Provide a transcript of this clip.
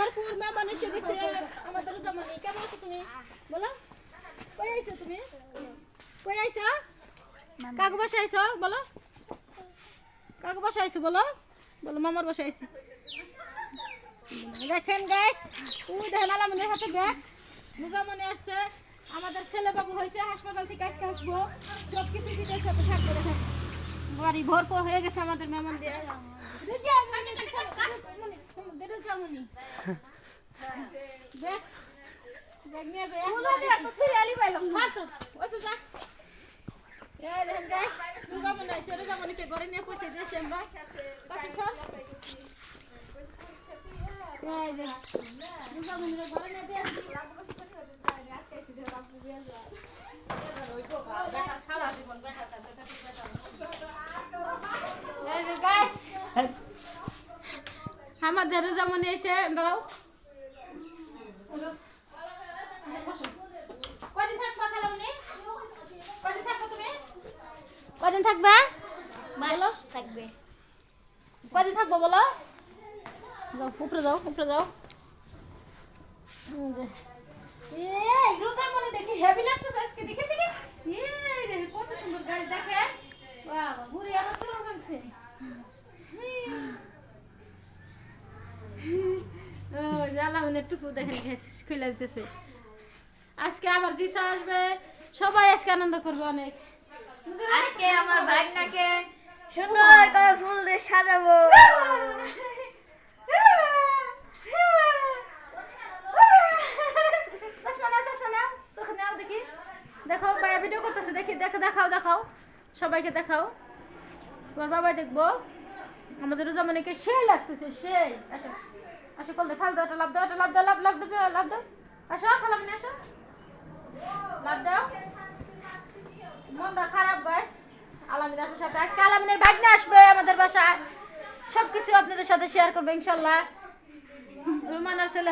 ভরপুর মেহমান এসে গেছে আমাদের জামানি। কেমন আছো তুমি বলো? কই আইছো তুমি? কই আইছো? কাকু বাসায় আইছো বলো? কাকু বাসায় আইছো বলো? বলো মামার বাসায় আইছি। দেখেন গাইস, ওই দেখেন আলামিনের হাতে ব্যাগ। মুজামনি আসছে, আমাদের ছেলে বাবু হয়েছে, হাসপাতাল থেকে আজকে আসবো। সব কিছু বিদেশের সাথে থাকবে। দেখেন বাড়ি ভরপুর হয়ে গেছে আমাদের মেহমান দিয়ে। ব্যাগ ব্যাগ নিয়ে যায় সিরিয়ালি পাইলাম ফাটো ওই তো যা। এই দেখেন গাইস, মুজামনি আইছে, মুজামনিকে ঘরে নিয়ে পৌঁছে দিয়েছি আমরা। কাছে সর এই যে মুজামনির ঘরে নিয়ে দিয়েছি। আমাদের যেমন এসে দাঁড়াও কদিন থাকবা খালামনি? কদিন থাকবো তুমি? কদিন থাকবা? ভালো থাকবে। কদিন থাকবো বলো? যাও উপরে যাও, উপরে যাও। এই রোজা মনে দেখি হেভি লাগতেছে আজকে। দেখে দেখে এই দেখে কত সুন্দর গাছ। দেখে বাহ বুড়ি আমার চুল কাটছে। ও জ্বালা মানে টুকু দেখেন খুলে দিতেছে। আজকে আবার জিসা আসবে, সবাই আজকে আনন্দ করবে অনেক। আজকে আমার ভাগনাকে সুন্দর করে ফুল দিয়ে সাজাবো। দেখো ভাইয়া ভিডিও করতেছে, দেখি দেখো, দেখাও দেখাও সবাইকে দেখাও। তোমার বাবাই দেখবো। আমাদের রোজামনিকে সেই লাগতেছে সেই। আসো আসো করলে ফাল দাও, লাভ দাও, লাভ দাও, লাভ লাভ দাও, লাভ দাও। আসো খালামনি আসো, লাভ দাও। মনটা খারাপ গাইস আলামিনের সাথে। আজকে আলামিনের ভাগ্নে আসবে আমাদের বাসায়, সবকিছু আপনাদের সাথে শেয়ার করবো ইনশাল্লাহ। রুমানার ছেলে